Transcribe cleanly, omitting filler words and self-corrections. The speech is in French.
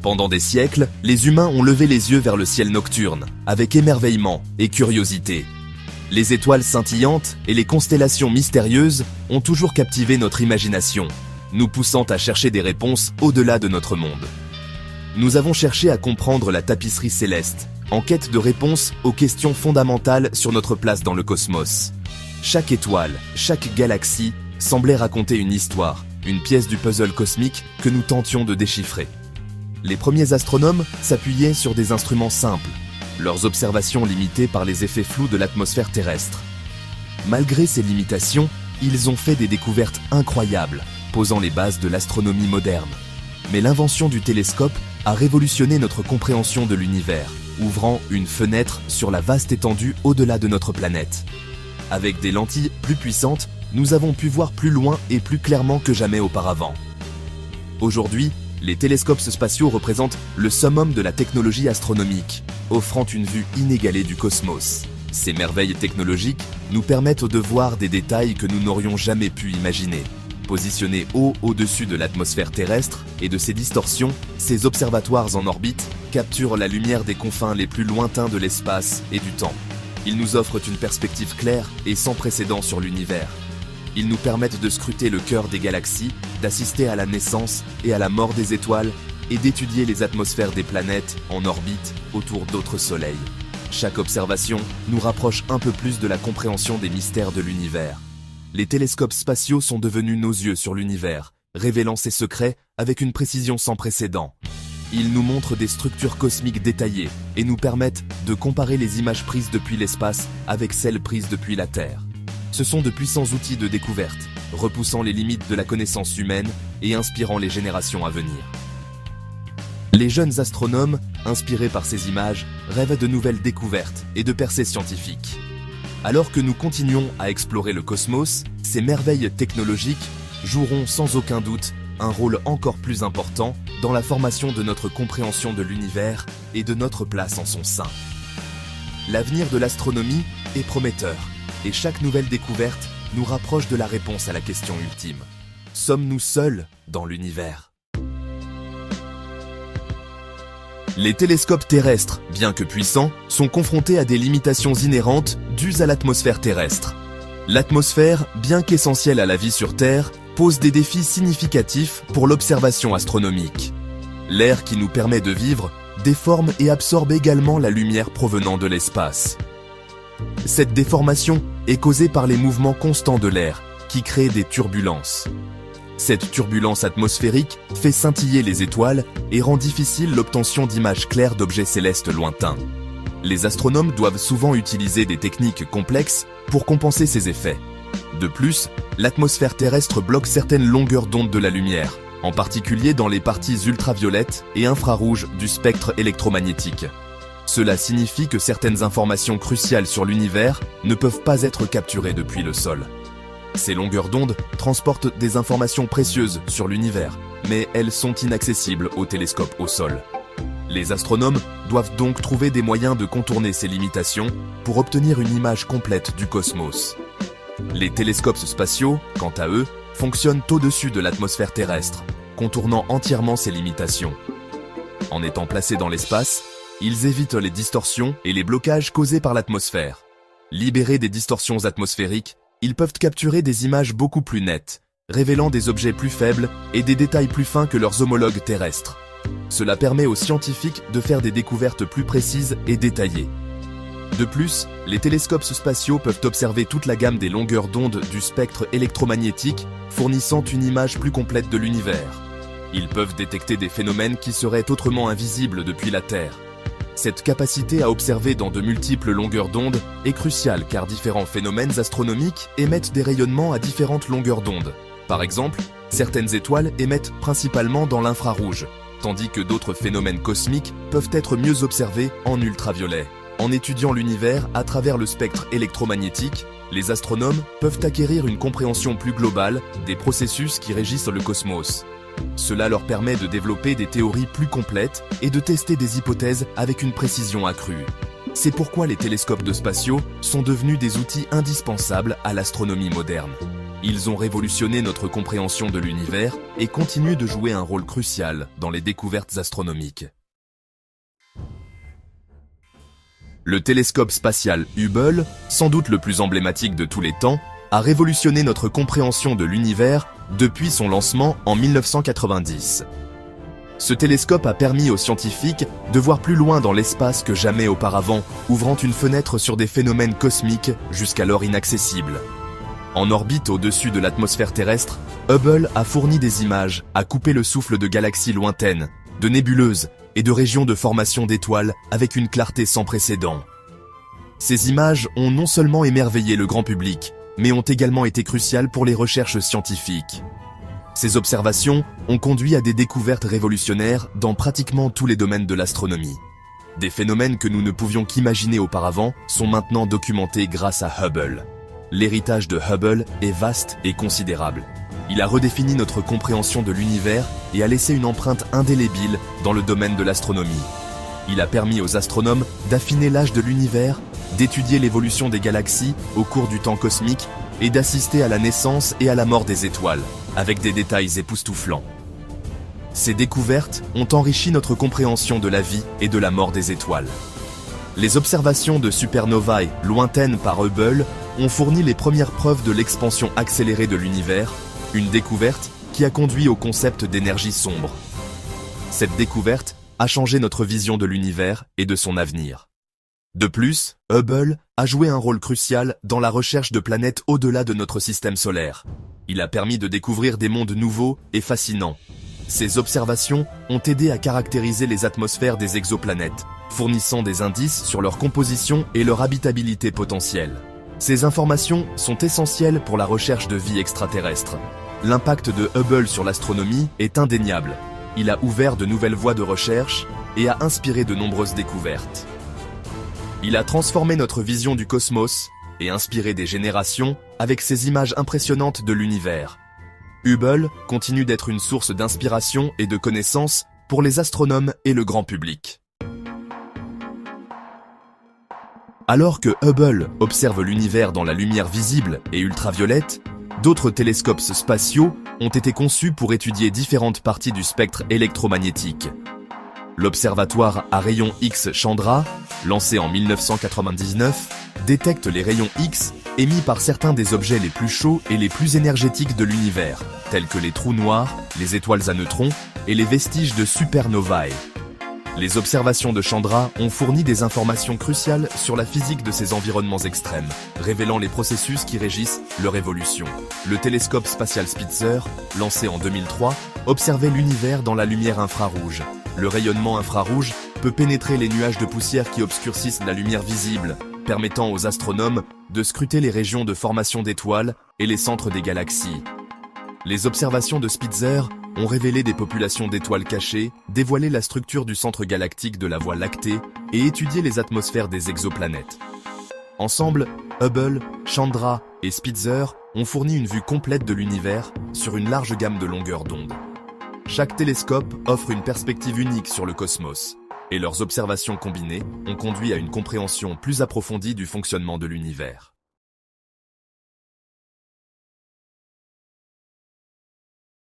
Pendant des siècles, les humains ont levé les yeux vers le ciel nocturne, avec émerveillement et curiosité. Les étoiles scintillantes et les constellations mystérieuses ont toujours captivé notre imagination, nous poussant à chercher des réponses au-delà de notre monde. Nous avons cherché à comprendre la tapisserie céleste, en quête de réponses aux questions fondamentales sur notre place dans le cosmos. Chaque étoile, chaque galaxie semblait raconter une histoire, une pièce du puzzle cosmique que nous tentions de déchiffrer. Les premiers astronomes s'appuyaient sur des instruments simples, leurs observations limitées par les effets flous de l'atmosphère terrestre. Malgré ces limitations, ils ont fait des découvertes incroyables, posant les bases de l'astronomie moderne. Mais l'invention du télescope a révolutionné notre compréhension de l'univers, ouvrant une fenêtre sur la vaste étendue au-delà de notre planète. Avec des lentilles plus puissantes, nous avons pu voir plus loin et plus clairement que jamais auparavant. Aujourd'hui, les télescopes spatiaux représentent le summum de la technologie astronomique, offrant une vue inégalée du cosmos. Ces merveilles technologiques nous permettent de voir des détails que nous n'aurions jamais pu imaginer. Positionnés haut au-dessus de l'atmosphère terrestre et de ses distorsions, ces observatoires en orbite capturent la lumière des confins les plus lointains de l'espace et du temps. Ils nous offrent une perspective claire et sans précédent sur l'univers. Ils nous permettent de scruter le cœur des galaxies, d'assister à la naissance et à la mort des étoiles et d'étudier les atmosphères des planètes en orbite autour d'autres soleils. Chaque observation nous rapproche un peu plus de la compréhension des mystères de l'univers. Les télescopes spatiaux sont devenus nos yeux sur l'univers, révélant ses secrets avec une précision sans précédent. Ils nous montrent des structures cosmiques détaillées et nous permettent de comparer les images prises depuis l'espace avec celles prises depuis la Terre. Ce sont de puissants outils de découverte, repoussant les limites de la connaissance humaine et inspirant les générations à venir. Les jeunes astronomes, inspirés par ces images, rêvent de nouvelles découvertes et de percées scientifiques. Alors que nous continuons à explorer le cosmos, ces merveilles technologiques joueront sans aucun doute un rôle encore plus important dans la formation de notre compréhension de l'univers et de notre place en son sein. L'avenir de l'astronomie est prometteur, et chaque nouvelle découverte nous rapproche de la réponse à la question ultime. Sommes-nous seuls dans l'univers ? Les télescopes terrestres, bien que puissants, sont confrontés à des limitations inhérentes dues à l'atmosphère terrestre. L'atmosphère, bien qu'essentielle à la vie sur Terre, pose des défis significatifs pour l'observation astronomique. L'air qui nous permet de vivre déforme et absorbe également la lumière provenant de l'espace. Cette déformation est causée par les mouvements constants de l'air, qui créent des turbulences. Cette turbulence atmosphérique fait scintiller les étoiles et rend difficile l'obtention d'images claires d'objets célestes lointains. Les astronomes doivent souvent utiliser des techniques complexes pour compenser ces effets. De plus, l'atmosphère terrestre bloque certaines longueurs d'onde de la lumière, en particulier dans les parties ultraviolettes et infrarouges du spectre électromagnétique. Cela signifie que certaines informations cruciales sur l'univers ne peuvent pas être capturées depuis le sol. Ces longueurs d'onde transportent des informations précieuses sur l'univers, mais elles sont inaccessibles aux télescopes au sol. Les astronomes doivent donc trouver des moyens de contourner ces limitations pour obtenir une image complète du cosmos. Les télescopes spatiaux, quant à eux, fonctionnent au-dessus de l'atmosphère terrestre, contournant entièrement ces limitations. En étant placés dans l'espace, ils évitent les distorsions et les blocages causés par l'atmosphère. Libérés des distorsions atmosphériques, ils peuvent capturer des images beaucoup plus nettes, révélant des objets plus faibles et des détails plus fins que leurs homologues terrestres. Cela permet aux scientifiques de faire des découvertes plus précises et détaillées. De plus, les télescopes spatiaux peuvent observer toute la gamme des longueurs d'onde du spectre électromagnétique, fournissant une image plus complète de l'univers. Ils peuvent détecter des phénomènes qui seraient autrement invisibles depuis la Terre. Cette capacité à observer dans de multiples longueurs d'onde est cruciale car différents phénomènes astronomiques émettent des rayonnements à différentes longueurs d'onde. Par exemple, certaines étoiles émettent principalement dans l'infrarouge, tandis que d'autres phénomènes cosmiques peuvent être mieux observés en ultraviolet. En étudiant l'univers à travers le spectre électromagnétique, les astronomes peuvent acquérir une compréhension plus globale des processus qui régissent le cosmos. Cela leur permet de développer des théories plus complètes et de tester des hypothèses avec une précision accrue. C'est pourquoi les télescopes spatiaux sont devenus des outils indispensables à l'astronomie moderne. Ils ont révolutionné notre compréhension de l'univers et continuent de jouer un rôle crucial dans les découvertes astronomiques. Le télescope spatial Hubble, sans doute le plus emblématique de tous les temps, a révolutionné notre compréhension de l'univers depuis son lancement en 1990. Ce télescope a permis aux scientifiques de voir plus loin dans l'espace que jamais auparavant, ouvrant une fenêtre sur des phénomènes cosmiques jusqu'alors inaccessibles. En orbite au-dessus de l'atmosphère terrestre, Hubble a fourni des images, a coupé le souffle de galaxies lointaines, de nébuleuses et de régions de formation d'étoiles avec une clarté sans précédent. Ces images ont non seulement émerveillé le grand public, mais ont également été cruciales pour les recherches scientifiques. Ces observations ont conduit à des découvertes révolutionnaires dans pratiquement tous les domaines de l'astronomie. Des phénomènes que nous ne pouvions qu'imaginer auparavant sont maintenant documentés grâce à Hubble. L'héritage de Hubble est vaste et considérable. Il a redéfini notre compréhension de l'univers et a laissé une empreinte indélébile dans le domaine de l'astronomie. Il a permis aux astronomes d'affiner l'âge de l'univers, d'étudier l'évolution des galaxies au cours du temps cosmique et d'assister à la naissance et à la mort des étoiles, avec des détails époustouflants. Ces découvertes ont enrichi notre compréhension de la vie et de la mort des étoiles. Les observations de supernovae lointaines par Hubble ont fourni les premières preuves de l'expansion accélérée de l'univers, une découverte qui a conduit au concept d'énergie sombre. Cette découverte a changé notre vision de l'univers et de son avenir. De plus, Hubble a joué un rôle crucial dans la recherche de planètes au-delà de notre système solaire. Il a permis de découvrir des mondes nouveaux et fascinants. Ces observations ont aidé à caractériser les atmosphères des exoplanètes, fournissant des indices sur leur composition et leur habitabilité potentielle. Ces informations sont essentielles pour la recherche de vie extraterrestre. L'impact de Hubble sur l'astronomie est indéniable. Il a ouvert de nouvelles voies de recherche et a inspiré de nombreuses découvertes. Il a transformé notre vision du cosmos et inspiré des générations avec ses images impressionnantes de l'univers. Hubble continue d'être une source d'inspiration et de connaissances pour les astronomes et le grand public. Alors que Hubble observe l'univers dans la lumière visible et ultraviolette, d'autres télescopes spatiaux ont été conçus pour étudier différentes parties du spectre électromagnétique. L'observatoire à rayons X Chandra, lancé en 1999, détecte les rayons X émis par certains des objets les plus chauds et les plus énergétiques de l'univers, tels que les trous noirs, les étoiles à neutrons et les vestiges de supernovae. Les observations de Chandra ont fourni des informations cruciales sur la physique de ces environnements extrêmes, révélant les processus qui régissent leur évolution. Le télescope spatial Spitzer, lancé en 2003, observait l'univers dans la lumière infrarouge. Le rayonnement infrarouge peut pénétrer les nuages de poussière qui obscurcissent la lumière visible, permettant aux astronomes de scruter les régions de formation d'étoiles et les centres des galaxies. Les observations de Spitzer ont révélé des populations d'étoiles cachées, dévoilé la structure du centre galactique de la Voie lactée et étudié les atmosphères des exoplanètes. Ensemble, Hubble, Chandra et Spitzer ont fourni une vue complète de l'univers sur une large gamme de longueurs d'onde. Chaque télescope offre une perspective unique sur le cosmos, et leurs observations combinées ont conduit à une compréhension plus approfondie du fonctionnement de l'univers.